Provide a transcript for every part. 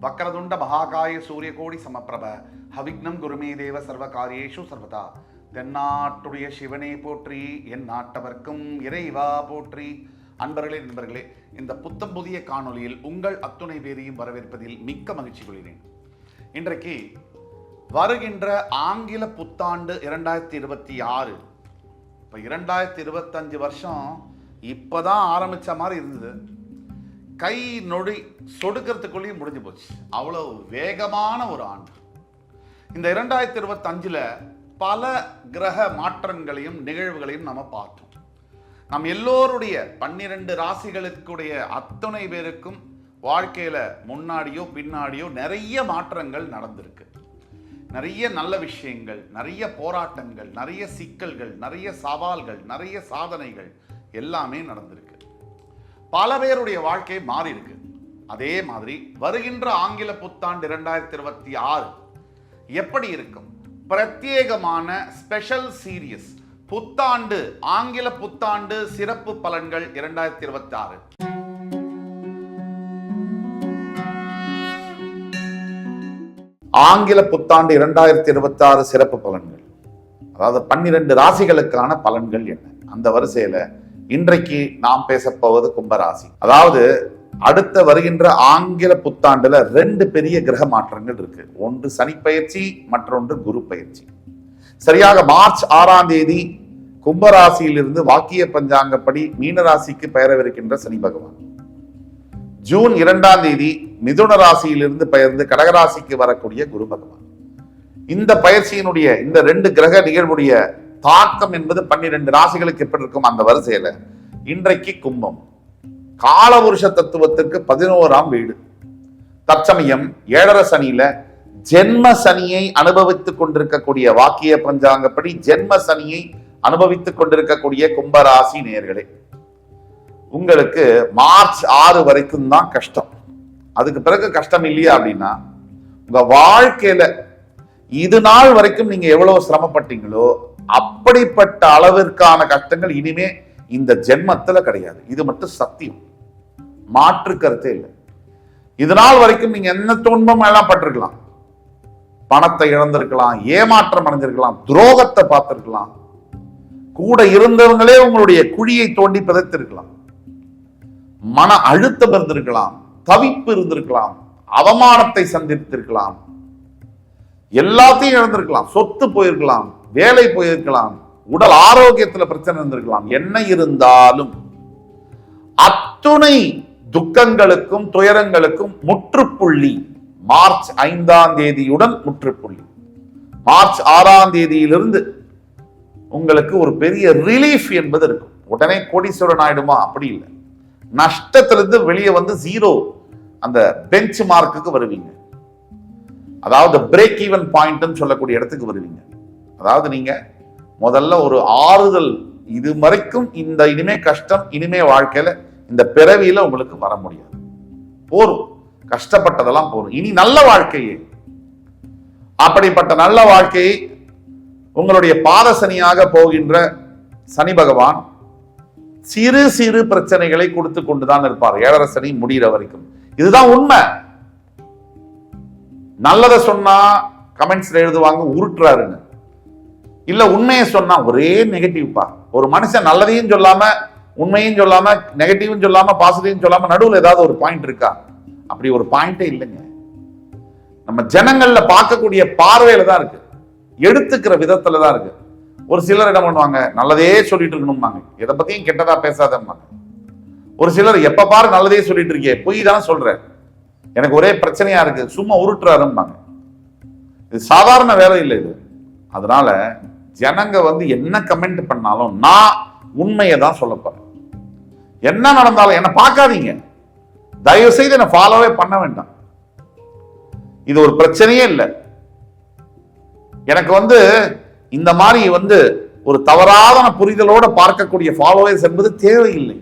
வக்ரதுண்ட மகாகாய சூரியகோடி சமப்பிரப ஹவிக்னம் குருமே தேவ சர்வ காரியேஷு சர்வதா. தென்னாட்டுடைய சிவனே போற்றி, என் நாட்டவர்க்கும் இறைவா போற்றி. அன்பர்களே நண்பர்களே, இந்த புத்தம் புதிய காணொலியில் உங்கள் அத்துணை பேரையும் வரவேற்பதில் மிக்க மகிழ்ச்சி கொள்கிறேன். இன்றைக்கு வருகின்ற ஆங்கில புத்தாண்டு 2026. இப்போ 2025 வருஷம் இப்போதான் ஆரம்பித்த மாதிரி இருந்தது. கை நொடி சொடுக்கிறதுக்குள்ளேயும் முடிஞ்சு போச்சு. அவ்வளோ வேகமான ஒரு ஆண்டு. இந்த 2025 பல கிரக மாற்றங்களையும் நிகழ்வுகளையும் நம்ம பார்த்தோம். நம் எல்லோருடைய 12 ராசிகளுக்குடைய அத்தனை பேருக்கும் வாழ்க்கையில முன்னாடியோ பின்னாடியோ நிறைய மாற்றங்கள் நடந்திருக்கு. நிறைய நல்ல விஷயங்கள், நிறைய போராட்டங்கள், நிறைய சிக்கல்கள், நிறைய சவால்கள், நிறைய சாதனைகள் எல்லாமே நடந்திருக்கு. பல பேருடைய வாழ்க்கை மாறி இருக்கு. அதே மாதிரி வருகின்ற ஆங்கில புத்தாண்டு 2026 எப்படி இருக்கும்? பிரத்யேகமான ஸ்பெஷல் சீரியஸ் புத்தாண்டு, ஆங்கில புத்தாண்டு சிறப்பு பலன்கள் 2026. ஆங்கில புத்தாண்டு 2026 சிறப்பு பலன்கள், அதாவது 12 ராசிகளுக்கான பலன்கள் என்ன? அந்த வரிசையில இன்றைக்கு நாம் பேசப்போவது கும்பராசி. அதாவது அடுத்த வருகின்ற ஆங்கில புத்தாண்டுல 2 பெரிய கிரக மாற்றங்கள் இருக்கு. ஒன்று சனி பயிற்சி, மற்றொன்று குரு பயிற்சி. சரியாக மார்ச் 6ஆம் தேதி கும்பராசியிலிருந்து வாக்கிய பஞ்சாங்கப்படி மீனராசிக்கு பெயரவிருக்கின்ற சனி பகவான் ஜூன் 2ஆம் தேதி மிதுன ராசியிலிருந்து பெயர்ந்து கடகராசிக்கு வரக்கூடிய குரு பகவான். இந்த பயிற்சியினுடைய இந்த 2 கிரக நிகழ்வுடைய தாக்கம் என்பது 12 ராசிகளுக்கு எப்படி இருக்கும்? அந்த வரிசையில இன்றைக்கு கும்பம் காலபுருஷ தத்துவத்திற்கு 11ஆம் வீடு. தற்சமயம் 7.5 சனியில ஜென்ம சனியை அனுபவித்துக் கொண்டிருக்கக்கூடிய வாக்கிய பஞ்சாங்கப்படி ஜென்ம சனியை அனுபவித்துக் கொண்டிருக்கக்கூடிய கும்பராசி நேயர்களே, உங்களுக்கு மார்ச் 6 வரைக்கும் தான் கஷ்டம். அதுக்கு பிறகு கஷ்டம் இல்லையா அப்படின்னா, உங்க வாழ்க்கையில இது நாள் வரைக்கும் நீங்க எவ்வளவு சிரமப்பட்டீங்களோ அப்படிப்பட்ட அளவிற்கான கஷ்டங்கள் இனிமே இந்த ஜென்மத்துல கிடையாது. இது மட்டும் சத்தியம், மாற்று கருத்தே இல்லை. இது நாள் வரைக்கும் நீங்க என்ன துன்பம் எல்லாம் பட்டிருக்கலாம். பணத்தை இழந்திருக்கலாம், ஏமாற்றம் அடைஞ்சிருக்கலாம், துரோகத்தை பார்த்திருக்கலாம், கூட இருந்தவங்களே உங்களுடைய குழியை தோண்டி பிதைத்திருக்கலாம், மன அழுத்தம் இருந்திருக்கலாம், தவிப்பு இருந்திருக்கலாம், அவமானத்தை சந்தித்திருக்கலாம், எல்லாத்தையும் இழந்திருக்கலாம், சொத்து போயிருக்கலாம், வேலை போயிருக்கலாம், உடல் ஆரோக்கியத்துல பிரச்சனை இருந்திருக்கலாம். என்ன இருந்தாலும் அத்துணை துக்கங்களுக்கும் துயரங்களுக்கும் முற்றுப்புள்ளி மார்ச் 5ஆம் தேதியுடன் முற்றுப்புள்ளி. மார்ச் 6ஆம் தேதியிலிருந்து உங்களுக்கு ஒரு பெரிய ரிலீஃப் என்பது இருக்கும். உடனே கோடீஸ்வரன் ஆயிடுமா? அப்படி இல்லை. நஷ்டத்திலிருந்து வெளியே வந்து ஜீரோ அந்த பெஞ்ச் மார்க்குக்கு வருவீங்க. அதாவது பிரேக் ஈவன் பாயிண்ட் சொல்லக்கூடிய இடத்துக்கு வருவீங்க. அதாவது நீங்க முதல்ல ஒரு ஆறுதல், இது வரைக்கும் இந்த இனிமே கஷ்டம், இனிமே வாழ்க்கையில இந்த பிறவியில உங்களுக்கு வர முடியாது, போரும், கஷ்டப்பட்டதெல்லாம் போரும், இனி நல்ல வாழ்க்கையே. அப்படிப்பட்ட நல்ல வாழ்க்கையை உங்களுடைய பாதசனியாக போகின்ற சனி பகவான் சிறு சிறு பிரச்சனைகளை கொடுத்து கொண்டுதான் இருப்பார் 7.5 சனி முடிகிற வரைக்கும். இதுதான் உண்மை. நல்லதை சொன்னா கமெண்ட்ஸ்ல எழுதுவாங்க உருட்டுறாருன்னு. இல்ல உண்மையை சொன்னா ஒரே நெகட்டிவ்ப்பா. ஒரு மனுஷன் நல்லதையும் சொல்லாம, உண்மையும் சொல்லாம, நெகட்டிவும் சொல்லாம, பாசிட்டிவும் சொல்லாம நடுவில் ஏதாவது ஒரு பாயிண்ட் இருக்கா? அப்படி ஒரு பாயிண்டே இல்லைங்க. நம்ம ஜனங்கள்ல பார்க்கக்கூடிய பார்வையில தான் இருக்கு, எடுத்துக்கிற விதத்துல தான் இருக்கு. ஒரு சிலர் என்ன பண்ணுவாங்க, நல்லதே சொல்லிட்டு இருக்கணும்பாங்க, எதை பத்தியும் கெட்டதா பேசாதம்பாங்க. ஒரு சிலர் எப்ப பாரு நல்லதே சொல்லிட்டு இருக்கே, பொய் தானே சொல்ற, எனக்கு ஒரே பிரச்சனையா இருக்கு, சும்மா உருட்டுறாரும்பாங்க. இது சாதாரண வேலை இல்லை இது. அதனால ஜனங்க வந்து என்ன கமெண்ட் பண்ணாலும் நான் உண்மையை தான் சொல்ல போறேன். என்ன நடந்தாலும் என்ன பார்க்காதீங்க, தயவு செய்து என்ன ஃபாலோவே பண்ண வேண்டாம். இது ஒரு பிரச்சனையே இல்லை. எனக்கு வந்து இந்த மாதிரி வந்து ஒரு தவறான புரிதலோட பார்க்கக்கூடிய ஃபாலோவர்ஸ் என்பது தேவையில்லை.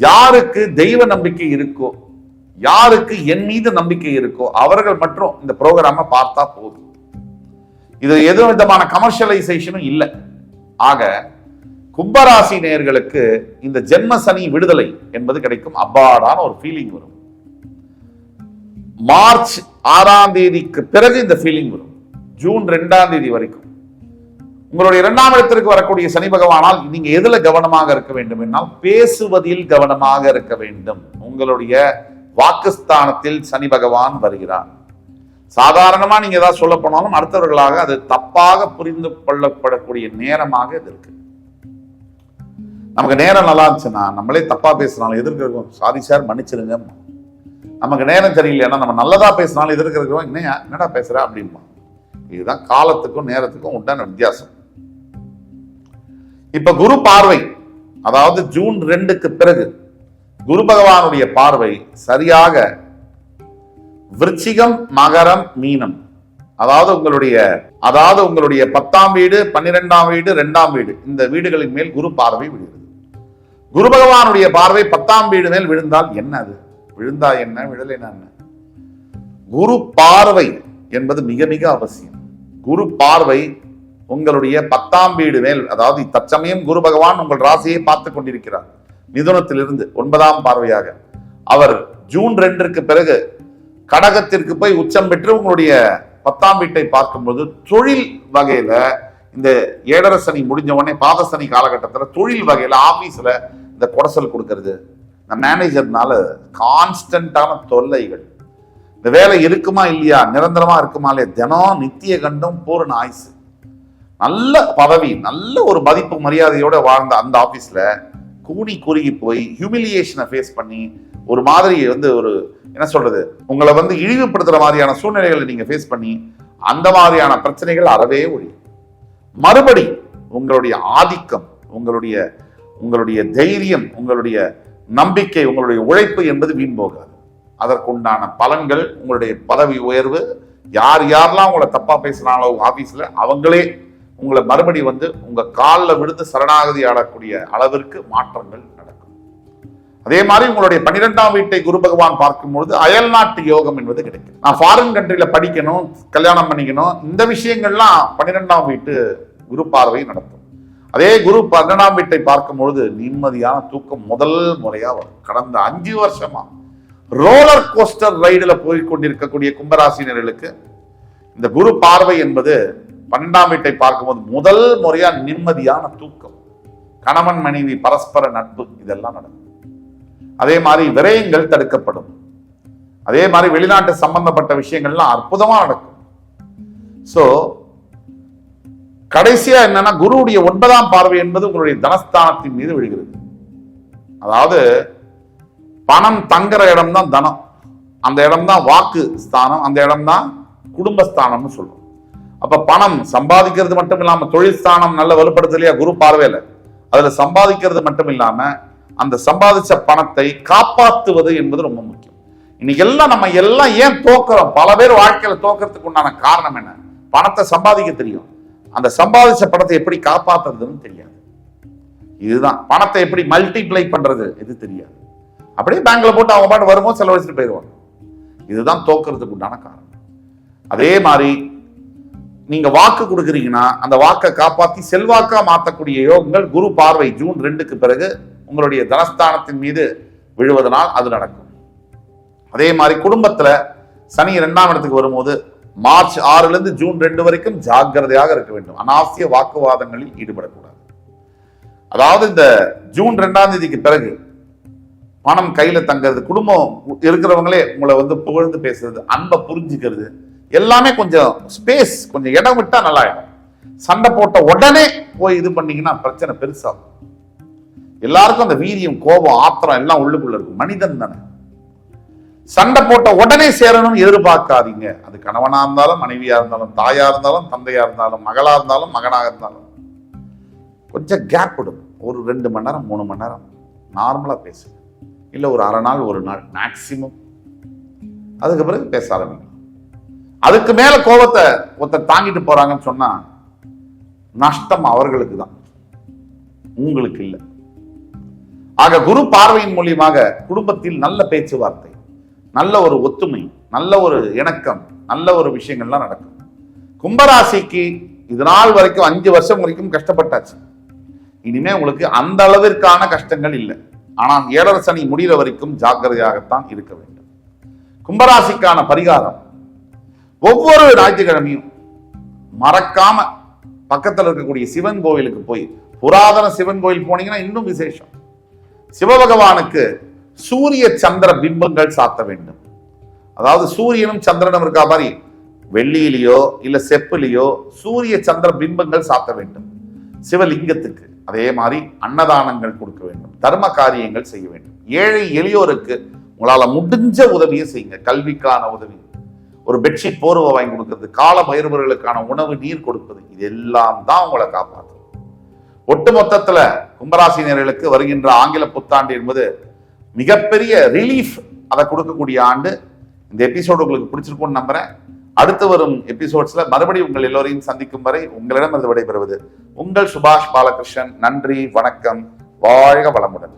யாருக்கு தெய்வ நம்பிக்கை இருக்கோ, யாருக்கு என் மீது நம்பிக்கை இருக்கோ அவர்கள் மட்டும் இந்த ப்ரோக்ராம பார்த்தா போதும். இது எது விதமான கமர்ஷியலைசேஷனும் இல்லை. ஆக கும்பராசி நேயர்களுக்கு இந்த ஜென்ம சனி விடுதலை என்பது கிடைக்கும். அப்பாடான ஒரு ஃபீலிங் வரும். மார்ச் 6ஆம் தேதிக்கு பிறகு இந்த ஃபீலிங் வரும். ஜூன் 2ஆம் தேதி வரைக்கும் உங்களுடைய 2ஆம் இடத்திற்கு வரக்கூடிய சனி பகவானால் நீங்க எதுல கவனமாக இருக்க வேண்டும் என்றால் பேசுவதில் கவனமாக இருக்க வேண்டும். உங்களுடைய வாக்குஸ்தானத்தில் சனி பகவான் வருகிறார். சாதாரணமா நீங்க ஏதாவது சொல்ல போனாலும் அடுத்தவர்களாக அது தப்பாக புரிந்து கொள்ளப்படக்கூடிய நேரமாக இது இருக்கு. நமக்கு நேரம் நல்லா இருந்துச்சுன்னா நம்மளே தப்பா பேசினாலும் எதிர்க்கிறோம் சாரி சார் மன்னிச்சிருங்க. நமக்கு நேரம் சரியில்லைன்னா நம்ம நல்லதா பேசினாலும் எதிர்க்கிறோம் என்னடா பேசுற அப்படின்பா. இதுதான் காலத்துக்கும் நேரத்துக்கும் உண்டான வித்தியாசம். இப்ப குரு பார்வை, அதாவது ஜூன் 2க்கு பிறகு குரு பகவானுடைய பார்வை சரியாக விருச்சிகம், மகரம், மீனம், அதாவது உங்களுடைய 10ஆம் வீடு, 12ஆம் வீடு, 2ஆம் வீடு, இந்த வீடுகளின் மேல் குரு பார்வை விழுகிறது. குரு பகவானுடைய பார்வை 10ஆம் வீடு மேல் விழுந்தால் என்ன? அது விழுந்தா என்ன, விழலைன்னா என்ன? குரு பார்வை என்பது மிக மிக அவசியம். குரு பார்வை உங்களுடைய 10ஆம் வீடு மேல், அதாவது தற்சமயம் குரு பகவான் உங்கள் ராசியை பார்த்து கொண்டிருக்கிறார். மிதுனத்திலிருந்து 9ஆம் பார்வையாக அவர் ஜூன் 2ற்கு பிறகு கடகத்திற்கு போய் உச்சம் பெற்று உங்களுடைய 10ஆம் வீட்டை பார்க்கும்போது தொழில் வகையில இந்த 7.5 சனி முடிஞ்ச உடனே பாதசனி காலகட்டத்தில் தொழில் வகையில ஆபீஸ்ல இந்த குடசல் கொடுக்கறது, இந்த மேனேஜர்னால கான்ஸ்டன்டான தொல்லைகள், இந்த வேலை இருக்குமா இல்லையா, நிரந்தரமா இருக்குமா இல்லையா, தினம் நித்திய கண்டம் பூரண ஆயுசு, நல்ல பதவி, நல்ல ஒரு மதிப்பு மரியாதையோட வாழ்ந்த அந்த ஆபீஸ்ல கூனி குறுகி போய் ஹியூமிலியேஷனை ஃபேஸ் பண்ணி ஒரு மாதிரி ஒரு என்ன சொல்றது, உங்களை இழிவுபடுத்துற மாதிரியான சூழ்நிலைகளை நீங்க ஃபேஸ் பண்ணி அந்த மாதிரியான பிரச்சனைகள் அறவே ஒழியும். மறுபடி உங்களுடைய ஆதிக்கம், உங்களுடைய தைரியம், உங்களுடைய நம்பிக்கை, உங்களுடைய உழைப்பு என்பது வீண் போகாது. அதற்குண்டான பலன்கள், உங்களுடைய பதவி உயர்வு, யாரெல்லாம் உங்களை தப்பா பேசுறாங்களோ ஆபீஸ்ல அவங்களே உங்களை மறுபடி உங்க காலில் விழுந்து சரணாகதி ஆடக்கூடிய அளவிற்கு மாற்றங்கள் நடக்கும். அதே மாதிரி உங்களுடைய 12ஆம் வீட்டை குரு பகவான் பார்க்கும்பொழுது அயல்நாட்டு யோகம் என்பது கிடைக்கும். நான் ஃபாரின் கண்ட்ரியில படிக்கணும், கல்யாணம் பண்ணிக்கணும், இந்த விஷயங்கள்லாம் 12ஆம் வீட்டு குரு பார்வை நடத்தும். அதே குரு 12ஆம் வீட்டை பார்க்கும்பொழுது நிம்மதியான தூக்கம் முதல் முறையா வரும். கடந்த 5 வருஷமா ரோலர் கோஸ்டர் ரைடுல போய் கொண்டிருக்கக்கூடிய கும்பராசினர்களுக்கு இந்த குரு பார்வை என்பது 12ஆம் வீட்டை பார்க்கும்போது முதல் முறையா நிம்மதியான தூக்கம், கணவன் மனைவி பரஸ்பர நட்பு, இதெல்லாம் நடக்கும். அதே மாதிரி விரயங்கள் தடுக்கப்படும். அதே மாதிரி வெளிநாட்டு சம்பந்தப்பட்ட விஷயங்கள்லாம் அற்புதமா நடக்கும். சோ கடைசியா என்னன்னா, குருவுடைய 9ஆம் பார்வை என்பது உங்களுடைய தனஸ்தானத்தின் மீது விழுகிறது. அதாவது பணம் தங்குற இடம் தான் தனம், அந்த இடம் தான் வாக்கு ஸ்தானம், அந்த இடம் தான் குடும்பஸ்தானம்னு சொல்றோம். அப்ப பணம் சம்பாதிக்கிறது மட்டும் இல்லாம தொழில் ஸ்தானம் நல்ல வலுப்படுத்தலையா குரு பார்வையில, அதுல சம்பாதிக்கிறது மட்டும் இல்லாம அந்த சம்பாதிச்ச பணத்தை காப்பாற்றுவது என்பது ரொம்ப முக்கியம். இன்னைக்கு எல்லாம் நம்ம ஏன் தோக்குறோம்? பல பேர் வாழ்க்கையில தோக்கிறதுக்கு உண்டான காரணம் என்ன? பணத்தை சம்பாதிக்க தெரியும், அந்த சம்பாதிச்ச பணத்தை எப்படி காப்பாற்றுறதுன்னு தெரியாது. இதுதான் பணத்தை எப்படி மல்டிப்ளை பண்றது இது தெரியாது. அப்படியே பேங்க்ல போட்டு அவங்க பாட்டு வரும்போது செலவழிச்சுட்டு போயிடுவாங்க. இதுதான் தோக்கிறதுக்கு உண்டான காரணம். அதே மாதிரி நீங்க வாக்கு கொடுக்குறீங்கன்னா அந்த வாக்கை காப்பாற்றி செல்வாக்கா மாற்றக்கூடிய யோகங்கள் குரு பார்வை ஜூன் 2க்கு பிறகு உங்களுடைய தனஸ்தானத்தின் மீது விழுவதனால் அது நடக்கும். அதே மாதிரி குடும்பத்துல சனி 2ஆம் இடத்துக்கு வரும்போது மார்ச் 6லிருந்து ஜூன் 2 வரைக்கும் ஜாக்கிரதையாக இருக்க வேண்டும். அனாவசிய வாக்குவாதங்களில் ஈடுபடக்கூடாது. அதாவது இந்த ஜூன் 2ஆம் தேதிக்கு பிறகு பணம் கையில தங்கிறது, குடும்பம் இருக்கிறவங்களே உங்களை புகழ்ந்து பேசுறது, அன்பை புரிஞ்சுக்கிறது, எல்லாமே கொஞ்சம் ஸ்பேஸ், கொஞ்சம் இடம் விட்டா நல்லா ஆயிடும். சண்டை போட்ட உடனே போய் இது பண்ணீங்கன்னா பிரச்சனை பெருசாகும். எல்லாருக்கும் அந்த வீரியம், கோபம், ஆத்திரம் எல்லாம் உள்ளுக்குள்ள இருக்கும். மனிதன் தானே. சண்டை போட்ட உடனே சேரணும் எதிர்பார்க்காதீங்க. அது கணவனா இருந்தாலும், மனைவியா இருந்தாலும், தாயா இருந்தாலும், தந்தையா இருந்தாலும், மகளா இருந்தாலும், மகனாக இருந்தாலும் கொஞ்சம் கேப் விடும். ஒரு 2 மணி நேரம் 3 மணி நேரம் நார்மலா பேசு, இல்ல ஒரு அரை நாள், ஒரு நாள் மேக்சிமம். அதுக்கு பிறகு பேச ஆரம்பிக்கலாம். அதுக்கு மேல கோபத்தை ஒருத்தர் தாங்கிட்டு போறாங்கன்னு சொன்னா நஷ்டம் அவர்களுக்கு தான், உங்களுக்கு இல்லை. ஆக குரு பார்வையின் மூலியமாக குடும்பத்தில் நல்ல பேச்சுவார்த்தை, நல்ல ஒரு ஒத்துமை, நல்ல ஒரு இணக்கம், நல்ல ஒரு விஷயங்கள்லாம் நடக்கும். கும்பராசிக்கு இது நாள் வரைக்கும் 5 வருஷம் வரைக்கும் கஷ்டப்பட்டாச்சு. இனிமே உங்களுக்கு அந்த அளவிற்கான கஷ்டங்கள் இல்லை. ஆனால் 7.5 சனி முடிகிற வரைக்கும் ஜாக்கிரதையாகத்தான் இருக்க வேண்டும். கும்பராசிக்கான பரிகாரம், ஒவ்வொரு ஞாயிற்றுக்கிழமையும் மறக்காம பக்கத்தில் இருக்கக்கூடிய சிவன் கோவிலுக்கு போய், புராதன சிவன் கோயில் போனீங்கன்னா இன்னும் விசேஷம், சிவபகவானுக்கு சூரிய சந்திர பிம்பங்கள் சாத்த வேண்டும். அதாவது சூரியனும் சந்திரனும் இருக்கா மாதிரி வெள்ளியிலேயோ இல்ல செப்புலையோ சூரிய சந்திர பிம்பங்கள் சாத்த வேண்டும் சிவலிங்கத்துக்கு. அதே மாதிரி அன்னதானங்கள் கொடுக்க வேண்டும், தர்ம காரியங்கள் செய்ய வேண்டும். ஏழை எளியோருக்கு உங்களால முடிஞ்ச உதவியை செய்யுங்க. கல்விக்கான உதவி, ஒரு பெட்ஷீட் போர்வை வாங்கி கொடுக்கிறது, கால பைரவர்களுக்கான உணவு நீர் கொடுப்பது, இது எல்லாம் தான் உங்களை காப்பாற்றும். ஒட்டு மொத்தத்துல கும்பராசினியர்களுக்கு வருகின்ற ஆங்கில புத்தாண்டு என்பது மிகப்பெரிய ரிலீஃப் அதை கொடுக்கக்கூடிய ஆண்டு. இந்த எபிசோடு உங்களுக்கு பிடிச்சிருக்கும்னு நம்புறேன். அடுத்து வரும் எபிசோட்ஸ்ல மறுபடியும் உங்கள் எல்லோரையும் சந்திக்கும் வரை உங்களிடம் விடைபெறுவது உங்கள் சுபாஷ் பாலகிருஷ்ணன். நன்றி, வணக்கம், வாழ்க வளமுடன்.